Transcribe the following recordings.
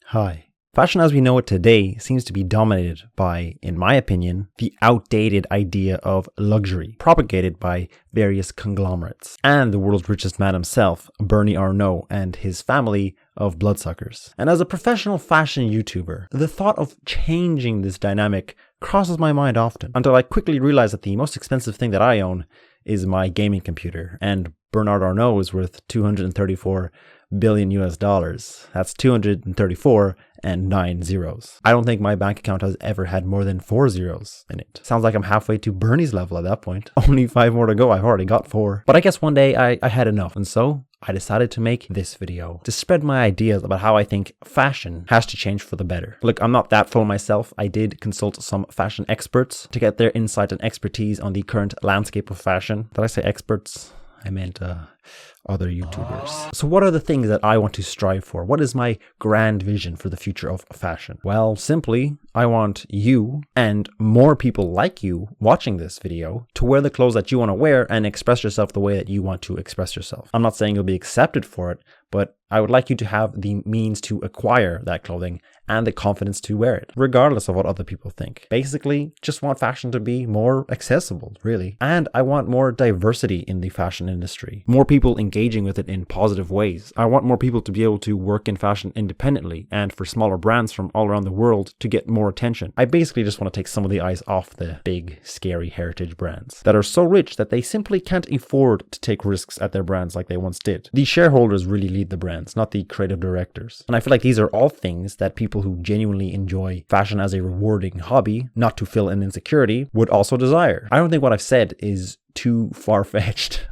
Hi. Fashion as we know it today seems to be dominated by, in my opinion, the outdated idea of luxury propagated by various conglomerates and the world's richest man himself, Bernie Arnault, and his family of bloodsuckers. And as a professional fashion YouTuber, the thought of changing this dynamic crosses my mind often until I quickly realize that the most expensive thing that I own is my gaming computer, and Bernard Arnault is worth 234 billion US dollars. That's 234 and 9 zeros. I don't think my bank account has ever had more than 4 zeros in it. Sounds like I'm halfway to Bernie's level at that point. Only 5 more to go. I've already got 4. But I guess one day I had enough, and so I decided to make this video to spread my ideas about how I think fashion has to change for the better. Look, I'm not that full myself. I did consult some fashion experts to get their insight and expertise on the current landscape of fashion. Did I say experts? I meant other YouTubers. So what are the things that I want to strive for? What is my grand vision for the future of fashion? Well, simply, I want you and more people like you watching this video to wear the clothes that you want to wear and express yourself the way that you want to express yourself. I'm not saying you'll be accepted for it, but I would like you to have the means to acquire that clothing and the confidence to wear it, regardless of what other people think. Basically, just want fashion to be more accessible, really. And I want more diversity in the fashion industry. More people engaging with it in positive ways. I want more people to be able to work in fashion independently and for smaller brands from all around the world to get more attention. I basically just want to take some of the eyes off the big, scary heritage brands that are so rich that they simply can't afford to take risks at their brands like they once did. The shareholders really lead the brands, not the creative directors. And I feel like these are all things that people who genuinely enjoy fashion as a rewarding hobby, not to fill an insecurity, would also desire. I don't think what I've said is too far-fetched.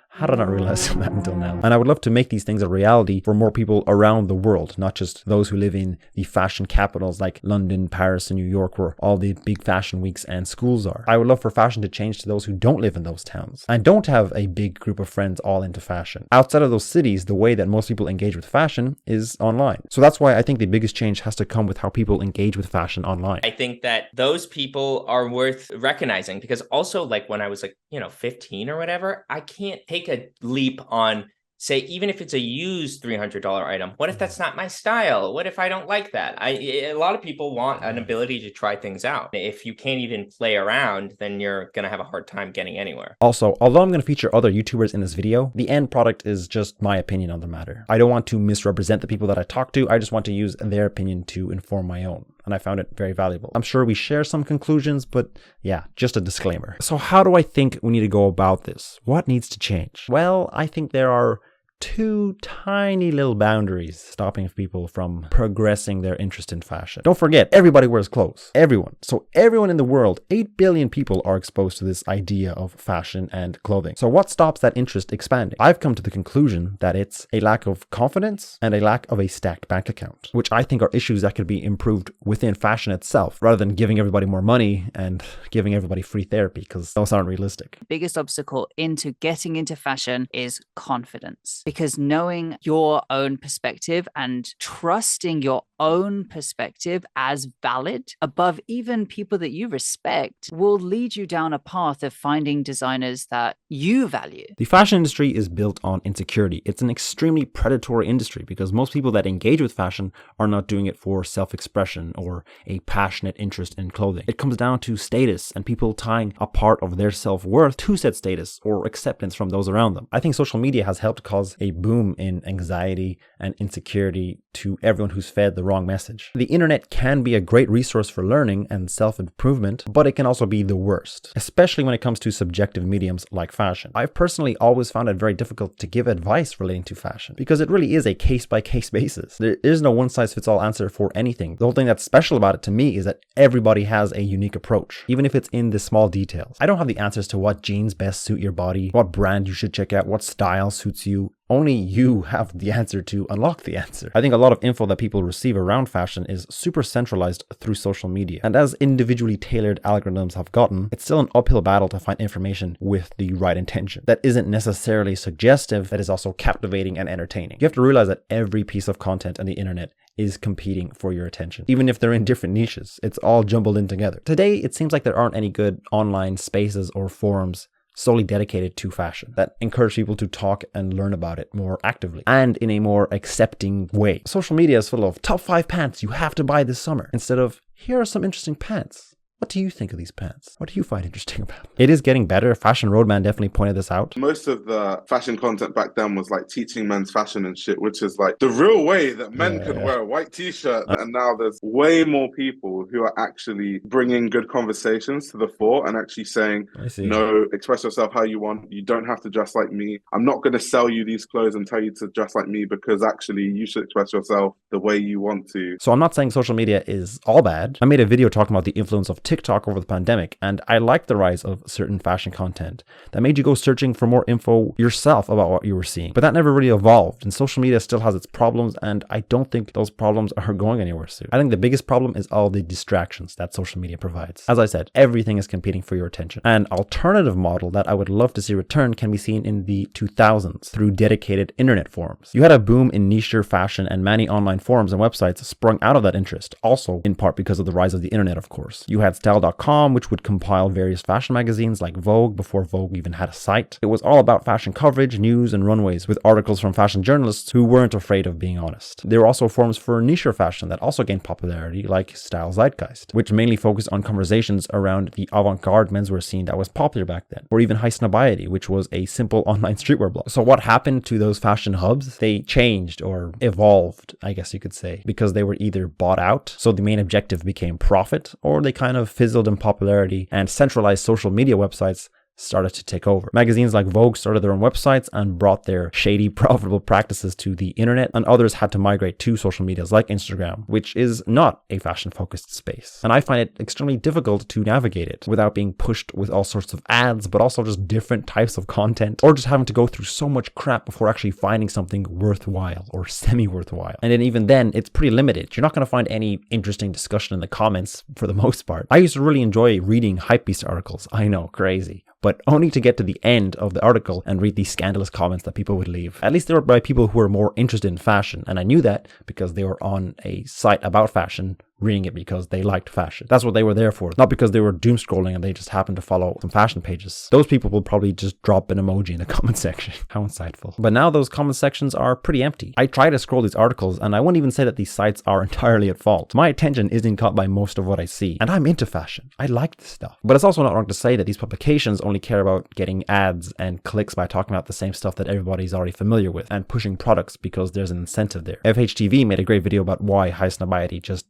How did I not realize that until now? And I would love to make these things a reality for more people around the world, not just those who live in the fashion capitals like London, Paris, and New York, where all the big fashion weeks and schools are. I would love for fashion to change to those who don't live in those towns and don't have a big group of friends all into fashion. Outside of those cities, the way that most people engage with fashion is online. So that's why I think the biggest change has to come with how people engage with fashion online. I think that those people are worth recognizing, because also, like, when I was 15 or whatever, I can't take a leap on, say, even if it's a used $300 item. What if that's not my style? What if I don't like that? A lot of people want an ability to try things out. If you can't even play around, then you're going to have a hard time getting anywhere. Also, although I'm going to feature other YouTubers in this video, the end product is just my opinion on the matter. I don't want to misrepresent the people that I talk to. I just want to use their opinion to inform my own. And I found it very valuable. I'm sure we share some conclusions, but yeah, just a disclaimer. So how do I think we need to go about this? What needs to change? Well, I think there are 2 tiny little boundaries stopping people from progressing their interest in fashion. Don't forget, everybody wears clothes. Everyone. So everyone in the world, 8 billion people are exposed to this idea of fashion and clothing. So what stops that interest expanding? I've come to the conclusion that it's a lack of confidence and a lack of a stacked bank account, which I think are issues that could be improved within fashion itself, rather than giving everybody more money and giving everybody free therapy, because those aren't realistic. The biggest obstacle into getting into fashion is confidence. Because knowing your own perspective and trusting your own perspective as valid above even people that you respect will lead you down a path of finding designers that you value. The fashion industry is built on insecurity. It's an extremely predatory industry because most people that engage with fashion are not doing it for self-expression or a passionate interest in clothing. It comes down to status and people tying a part of their self-worth to said status or acceptance from those around them. I think social media has helped cause a boom in anxiety and insecurity to everyone who's fed the wrong message. The internet can be a great resource for learning and self-improvement, but it can also be the worst, especially when it comes to subjective mediums like fashion. I've personally always found it very difficult to give advice relating to fashion because it really is a case-by-case basis. There is no one-size-fits-all answer for anything. The whole thing that's special about it to me is that everybody has a unique approach, even if it's in the small details. I don't have the answers to what jeans best suit your body, what brand you should check out, what style suits you. Only you have the answer to unlock the answer. I think a lot of info that people receive around fashion is super centralized through social media. And as individually tailored algorithms have gotten, it's still an uphill battle to find information with the right intention. That isn't necessarily suggestive, that is also captivating and entertaining. You have to realize that every piece of content on the internet is competing for your attention. Even if they're in different niches, it's all jumbled in together. Today, it seems like there aren't any good online spaces or forums solely dedicated to fashion that encourage people to talk and learn about it more actively and in a more accepting way. Social media is full of top 5 pants you have to buy this summer instead of here are some interesting pants. What do you think of these pants? What do you find interesting about them? It is getting better. Fashion Roadman definitely pointed this out. Most of the fashion content back then was like teaching men's fashion and shit, which is like the real way that men could wear a white t-shirt. And now there's way more people who are actually bringing good conversations to the fore and actually saying, no, express yourself how you want. You don't have to dress like me. I'm not going to sell you these clothes and tell you to dress like me because actually you should express yourself the way you want to. So I'm not saying social media is all bad. I made a video talking about the influence of TikTok over the pandemic, and I liked the rise of certain fashion content that made you go searching for more info yourself about what you were seeing. But that never really evolved, and social media still has its problems, and I don't think those problems are going anywhere soon. I think the biggest problem is all the distractions that social media provides. As I said, everything is competing for your attention. An alternative model that I would love to see return can be seen in the 2000s through dedicated internet forums. You had a boom in niche fashion, and many online forums and websites sprung out of that interest, also in part because of the rise of the internet, of course. You had style.com, which would compile various fashion magazines like Vogue before Vogue even had a site. It was all about fashion coverage, news, and runways with articles from fashion journalists who weren't afraid of being honest. There were also forums for niche fashion that also gained popularity like Style Zeitgeist, which mainly focused on conversations around the avant-garde menswear scene that was popular back then, or even High Snobiety, which was a simple online streetwear blog. So what happened to those fashion hubs? They changed or evolved, I guess you could say, because they were either bought out, so the main objective became profit, or they kind of fizzled in popularity and centralized social media websites started to take over. Magazines like Vogue started their own websites and brought their shady, profitable practices to the internet, and others had to migrate to social medias like Instagram, which is not a fashion-focused space. And I find it extremely difficult to navigate it without being pushed with all sorts of ads, but also just different types of content, or just having to go through so much crap before actually finding something worthwhile or semi-worthwhile. And then even then, it's pretty limited. You're not going to find any interesting discussion in the comments for the most part. I used to really enjoy reading Hypebeast articles. I know, crazy. But only to get to the end of the article and read these scandalous comments that people would leave. At least they were by people who were more interested in fashion, and I knew that because they were on a site about fashion, reading it because they liked fashion. That's what they were there for, not because they were doom scrolling and they just happened to follow some fashion pages. Those people will probably just drop an emoji in the comment section. How insightful. But now those comment sections are pretty empty. I try to scroll these articles and I wouldn't even say that these sites are entirely at fault. My attention isn't caught by most of what I see, and I'm into fashion. I like this stuff. But it's also not wrong to say that these publications only care about getting ads and clicks by talking about the same stuff that everybody's already familiar with and pushing products because there's an incentive there. FHTV made a great video about why High Snobiety just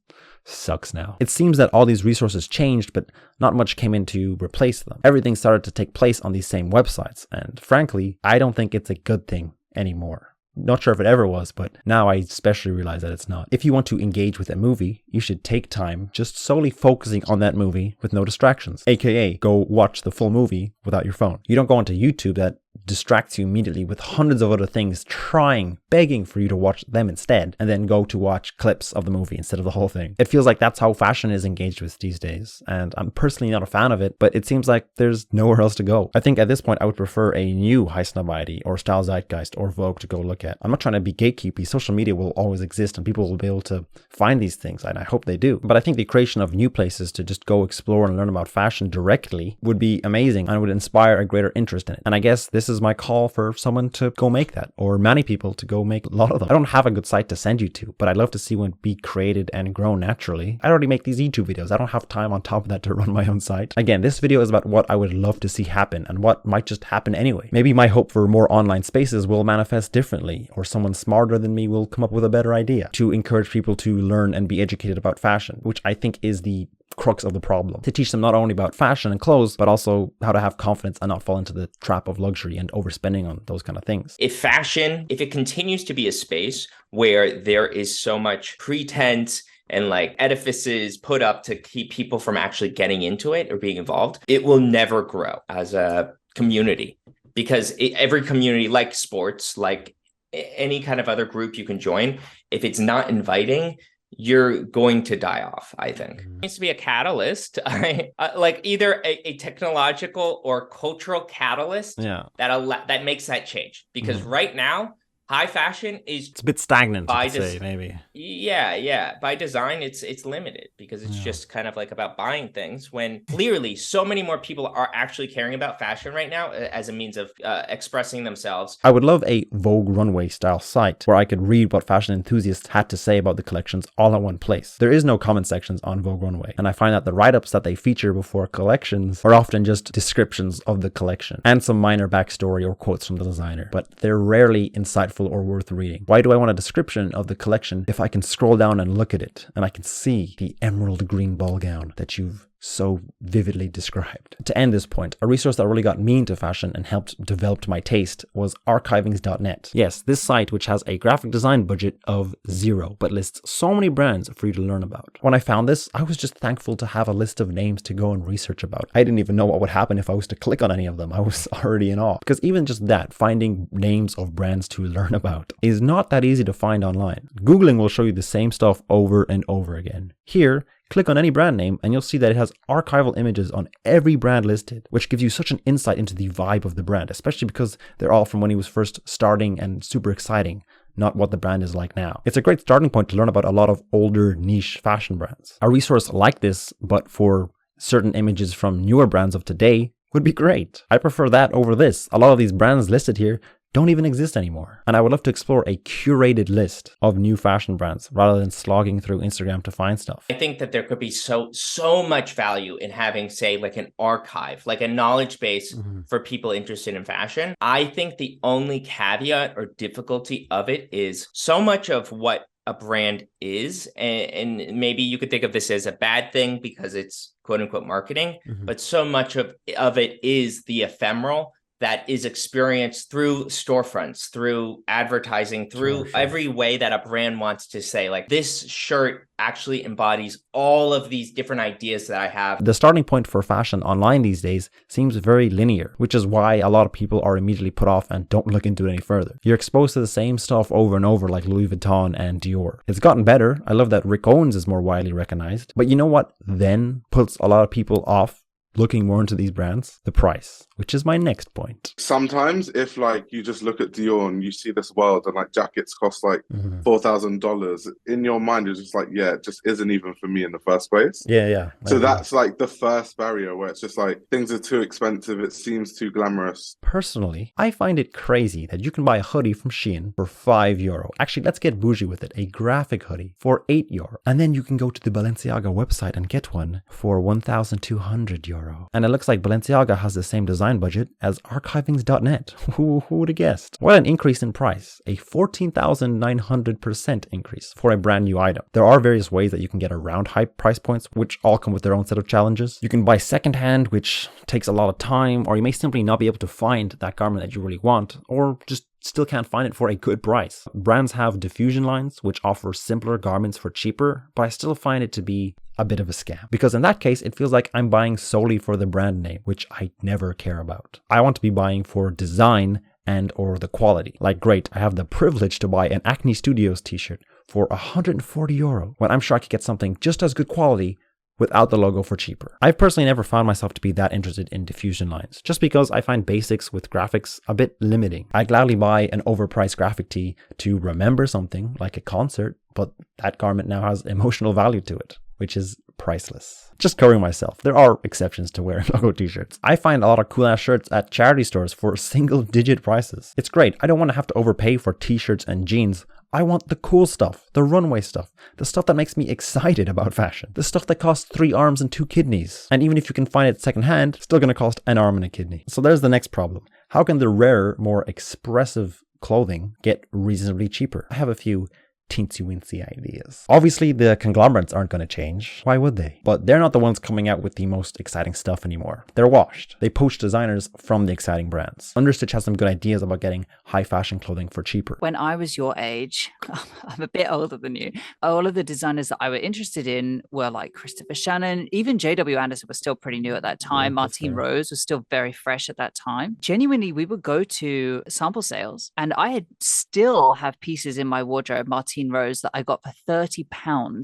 sucks now. It seems that all these resources changed, but not much came in to replace them. Everything started to take place on these same websites, and frankly, I don't think it's a good thing anymore. Not sure if it ever was, but now I especially realize that it's not. If you want to engage with a movie, you should take time just solely focusing on that movie with no distractions. AKA, go watch the full movie without your phone. You don't go onto YouTube that distracts you immediately with hundreds of other things begging for you to watch them instead, and then go to watch clips of the movie instead of the whole thing. It feels like that's how fashion is engaged with these days, and I'm personally not a fan of it, but it seems like there's nowhere else to go. I think at this point I would prefer a new High Snobiety or Style Zeitgeist or Vogue to go look at. I'm not trying to be gatekeepy. Social media will always exist and people will be able to find these things, and I hope they do. But I think the creation of new places to just go explore and learn about fashion directly would be amazing and would inspire a greater interest in it. And I guess this is my call for someone to go make that, or many people to go make a lot of them. I don't have a good site to send you to, but I'd love to see one be created and grown naturally. I already make these YouTube videos. I don't have time on top of that to run my own site. Again, this video is about what I would love to see happen and what might just happen anyway. Maybe my hope for more online spaces will manifest differently, or someone smarter than me will come up with a better idea to encourage people to learn and be educated about fashion, which I think is the crux of the problem. To teach them not only about fashion and clothes, but also how to have confidence and not fall into the trap of luxury and overspending on those kind of things. If it continues to be a space where there is so much pretense and like edifices put up to keep people from actually getting into it or being involved, it will never grow as a community, because every community, like sports, like any kind of other group you can join, if it's not inviting, you're going to die off, I think. It needs to be a catalyst, like either a technological or cultural catalyst that makes that change. Because right now, High fashion is It's a bit stagnant, by you could say, maybe. yeah. By design, it's limited because it's Yeah. just kind of like about buying things when clearly so many more people are actually caring about fashion right now as a means of expressing themselves. I would love a Vogue runway style site where I could read what fashion enthusiasts had to say about the collections all in one place. There is no comment sections on Vogue Runway, and I find that the write-ups that they feature before collections are often just descriptions of the collection and some minor backstory or quotes from the designer, but they're rarely insightful or worth reading. Why do I want a description of the collection if I can scroll down and look at it and I can see the emerald green ball gown that you've so vividly described? To end this point, a resource that really got me into fashion and helped develop my taste was archivings.net. Yes, this site, which has a graphic design budget of 0, but lists so many brands for you to learn about. When I found this, I was just thankful to have a list of names to go and research about. I didn't even know what would happen if I was to click on any of them. I was already in awe. Because even just that, finding names of brands to learn about, is not that easy to find online. Googling will show you the same stuff over and over again. Here, click on any brand name and you'll see that it has archival images on every brand listed, which gives you such an insight into the vibe of the brand, especially because they're all from when he was first starting and super exciting, not what the brand is like now. It's a great starting point to learn about a lot of older niche fashion brands. A resource like this, but for certain images from newer brands of today, would be great. I prefer that over this. A lot of these brands listed here don't even exist anymore. And I would love to explore a curated list of new fashion brands rather than slogging through Instagram to find stuff. I think that there could be so much value in having, say, like an archive, like a knowledge base for people interested in fashion. I think the only caveat or difficulty of it is so much of what a brand is, and maybe you could think of this as a bad thing because it's quote unquote marketing, but so much of it is the ephemeral that is experienced through storefronts, through advertising, through every way that a brand wants to say, like, this shirt actually embodies all of these different ideas that I have. The starting point for fashion online these days seems very linear, which is why a lot of people are immediately put off and don't look into it any further. You're exposed to the same stuff over and over, like Louis Vuitton and Dior. It's gotten better. I love that Rick Owens is more widely recognized. But you know what then puts a lot of people off looking more into these brands? The price, which is my next point. Sometimes if like you just look at Dior and you see this world and like jackets cost like $4,000, in your mind you're just like, yeah, it just isn't even for me in the first place. Yeah. So that's like the first barrier where it's just like things are too expensive, it seems too glamorous. Personally, I find it crazy that you can buy a hoodie from Shein for €5. Actually, let's get bougie with it. A graphic hoodie for €8. And then you can go to the Balenciaga website and get one for €1,200. And it looks like Balenciaga has the same design budget as archivings.net. Who would have guessed? What an increase in price. A 14,900% increase for a brand new item. There are various ways that you can get around high price points, which all come with their own set of challenges. You can buy secondhand, which takes a lot of time, or you may simply not be able to find that garment that you really want, or just still can't find it for a good price. Brands have diffusion lines, which offer simpler garments for cheaper, but I still find it to be a bit of a scam. Because in that case, it feels like I'm buying solely for the brand name, which I never care about. I want to be buying for design and or the quality. Like, great, I have the privilege to buy an Acne Studios t-shirt for €140 when I'm sure I could get something just as good quality without the logo for cheaper. I've personally never found myself to be that interested in diffusion lines, just because I find basics with graphics a bit limiting. I gladly buy an overpriced graphic tee to remember something like a concert, but that garment now has emotional value to it, which is priceless. Just covering myself, there are exceptions to wearing logo t-shirts. I find a lot of cool ass shirts at charity stores for single digit prices. It's great. I don't want to have to overpay for t-shirts and jeans. I want the cool stuff, the runway stuff, the stuff that makes me excited about fashion, the stuff that costs 3 arms and 2 kidneys. And even if you can find it secondhand, it's still going to cost an arm and a kidney. So there's the next problem. How can the rarer, more expressive clothing get reasonably cheaper? I have a few teensy-weensy ideas. Obviously, the conglomerates aren't going to change. Why would they? But they're not the ones coming out with the most exciting stuff anymore. They're washed. They poach designers from the exciting brands. Understitch has some good ideas about getting high fashion clothing for cheaper. When I was your age, I'm a bit older than you, all of the designers that I were interested in were like Christopher Shannon. Even J.W. Anderson was still pretty new at that time. Martine Rose was still very fresh at that time. Genuinely, we would go to sample sales and I had still have pieces in my wardrobe, Martine Rose, that I got for £30.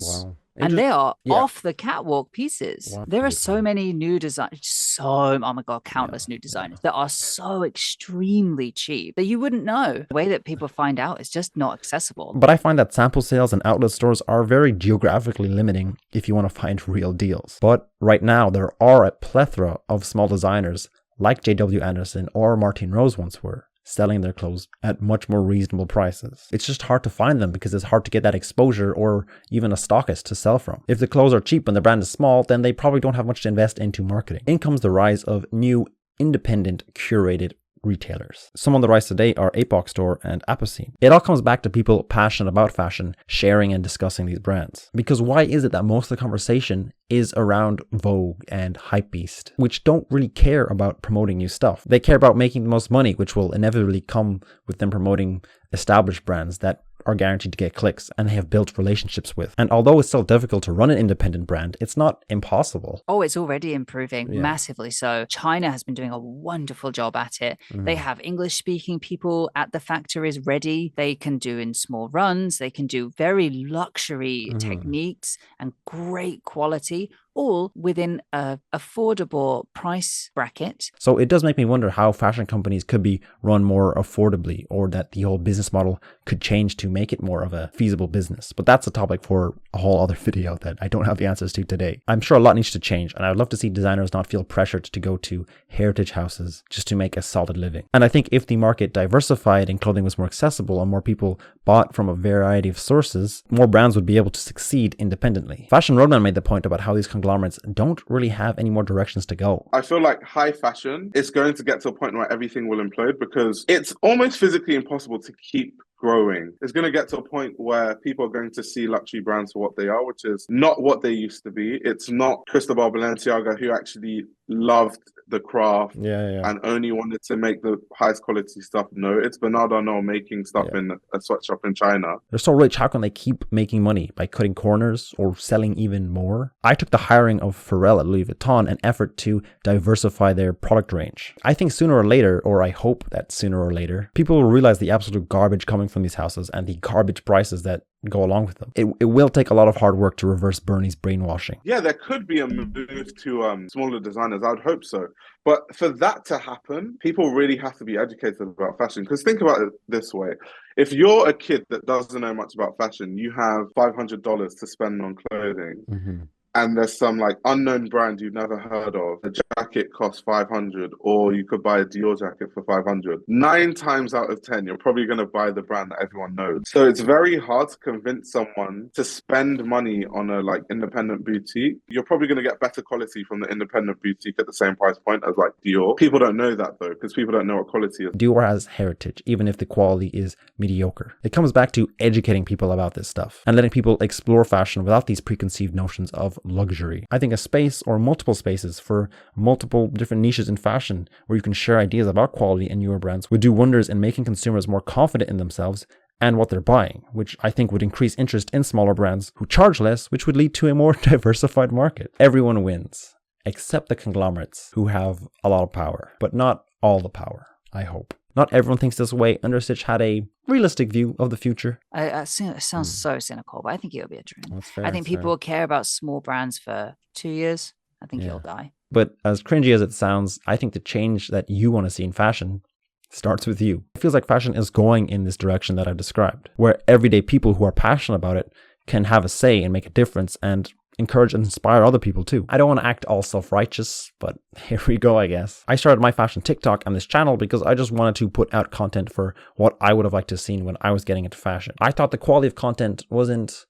Wow. And they are yeah. off the catwalk pieces. Wow. There are so many new designers, oh my God, countless new designers that are so extremely cheap that you wouldn't know. The way that people find out is just not accessible. But I find that sample sales and outlet stores are very geographically limiting if you want to find real deals. But right now, there are a plethora of small designers like J.W. Anderson or Martine Rose once were, selling their clothes at much more reasonable prices. It's just hard to find them because it's hard to get that exposure or even a stockist to sell from. If the clothes are cheap and the brand is small, then they probably don't have much to invest into marketing. In comes the rise of new independent curated retailers. Some on the rise today are Apex Store and Apocene. It all comes back to people passionate about fashion, sharing and discussing these brands. Because why is it that most of the conversation is around Vogue and Hypebeast, which don't really care about promoting new stuff? They care about making the most money, which will inevitably come with them promoting established brands that are guaranteed to get clicks and they have built relationships with. And although it's still difficult to run an independent brand, it's not impossible. Oh, it's already improving massively. So China has been doing a wonderful job at it. They have English speaking people at the factories ready. They can do in small runs. They can do very luxury techniques and great quality, all within a affordable price bracket. So it does make me wonder how fashion companies could be run more affordably, or that the whole business model could change to make it more of a feasible business. But that's a topic for a whole other video that I don't have the answers to today. I'm sure a lot needs to change, and I would love to see designers not feel pressured to go to heritage houses just to make a solid living. And I think if the market diversified and clothing was more accessible and more people bought from a variety of sources, more brands would be able to succeed independently. Fashion Roadman made the point about how these conglomerates don't really have any more directions to go. I feel like high fashion is going to get to a point where everything will implode because it's almost physically impossible to keep growing. It's going to get to a point where people are going to see luxury brands for what they are, which is not what they used to be. It's not Cristobal Balenciaga, who actually loved the craft and only wanted to make the highest quality stuff. No, it's Bernard Arnault making stuff in a sweatshop in China. They're so rich, how can they keep making money? By cutting corners or selling even more? I took the hiring of Pharrell at Louis Vuitton an effort to diversify their product range. I think sooner or later, or I hope that sooner or later, people will realize the absolute garbage coming from these houses and the garbage prices that go along with them. It will take a lot of hard work to reverse Bernie's brainwashing. Yeah, there could be a move to smaller designers. I would hope so. But for that to happen, people really have to be educated about fashion. Because think about it this way. If you're a kid that doesn't know much about fashion, you have $500 to spend on clothing. And there's some like unknown brand you've never heard of. The jacket costs $500, or you could buy a Dior jacket for $500. 9 times out of 10, you're probably going to buy the brand that everyone knows. So it's very hard to convince someone to spend money on a like independent boutique. You're probably going to get better quality from the independent boutique at the same price point as like Dior. People don't know that though, because people don't know what quality is. Dior has heritage, even if the quality is mediocre. It comes back to educating people about this stuff and letting people explore fashion without these preconceived notions of luxury. I think a space or multiple spaces for multiple different niches in fashion where you can share ideas about quality and newer brands would do wonders in making consumers more confident in themselves and what they're buying, which I think would increase interest in smaller brands who charge less, which would lead to a more diversified market. Everyone wins, except the conglomerates who have a lot of power, but not all the power, I hope. Not everyone thinks this way. Understitch had a realistic view of the future. It sounds so cynical, but I think it'll be a dream. That's fair, I think people will care about small brands for 2 years. I think it'll die. But as cringy as it sounds, I think the change that you want to see in fashion starts with you. It feels like fashion is going in this direction that I've described, where everyday people who are passionate about it can have a say and make a difference and encourage and inspire other people too. I don't want to act all self-righteous, but here we go, I guess. I started my fashion TikTok and this channel because I just wanted to put out content for what I would have liked to have seen when I was getting into fashion. I thought the quality of content wasn't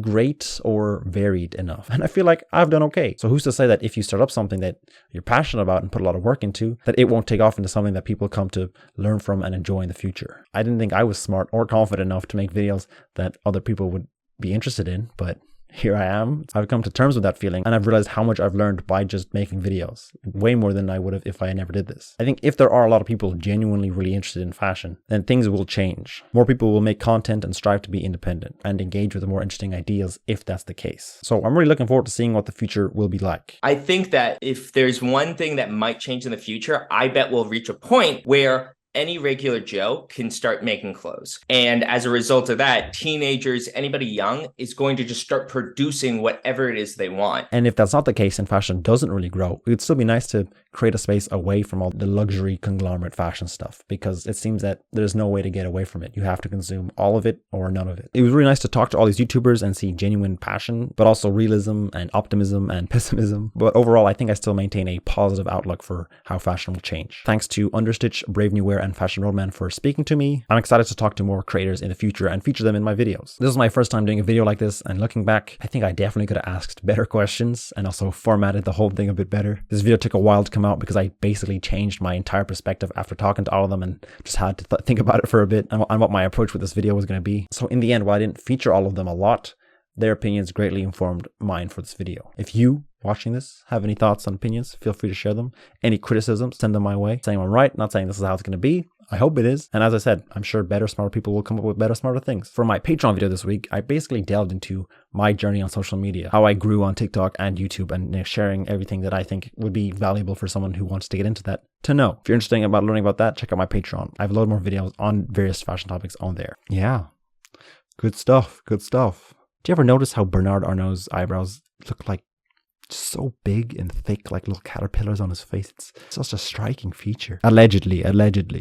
great or varied enough, and I feel like I've done okay. So who's to say that if you start up something that you're passionate about and put a lot of work into, that it won't take off into something that people come to learn from and enjoy in the future? I didn't think I was smart or confident enough to make videos that other people would be interested in, but here I am. I've come to terms with that feeling, and I've realized how much I've learned by just making videos. Way more than I would have if I never did this. I think if there are a lot of people genuinely really interested in fashion, then things will change. More people will make content and strive to be independent and engage with the more interesting ideas if that's the case. So I'm really looking forward to seeing what the future will be like. I think that if there's one thing that might change in the future, I bet we'll reach a point where any regular Joe can start making clothes. And as a result of that, teenagers, anybody young is going to just start producing whatever it is they want. And if that's not the case and fashion doesn't really grow, it would still be nice to create a space away from all the luxury conglomerate fashion stuff, because it seems that there's no way to get away from it. You have to consume all of it or none of it. It was really nice to talk to all these YouTubers and see genuine passion, but also realism and optimism and pessimism. But overall, I think I still maintain a positive outlook for how fashion will change. Thanks to Understitch, Brave New Wear, and Fashion Roadman for speaking to me. I'm excited to talk to more creators in the future and feature them in my videos. This is my first time doing a video like this, and looking back, I think I definitely could have asked better questions and also formatted the whole thing a bit better. This video took a while to come out because I basically changed my entire perspective after talking to all of them and just had to think about it for a bit and what my approach with this video was going to be. So in the end, while I didn't feature all of them a lot, their opinions greatly informed mine for this video. If you watching this have any thoughts and opinions, feel free to share them. Any criticisms, send them my way. Saying I'm right, not saying this is how it's going to be. I hope it is. And as I said, I'm sure better, smarter people will come up with better, smarter things. For my Patreon video this week, I basically delved into my journey on social media, how I grew on TikTok and YouTube, and sharing everything that I think would be valuable for someone who wants to get into that to know. If you're interested about learning about that, check out my Patreon. I have a load more videos on various fashion topics on there. Yeah, good stuff, good stuff. Do you ever notice how Bernard Arnault's eyebrows look like so big and thick, like little caterpillars on his face? It's such a striking feature. Allegedly.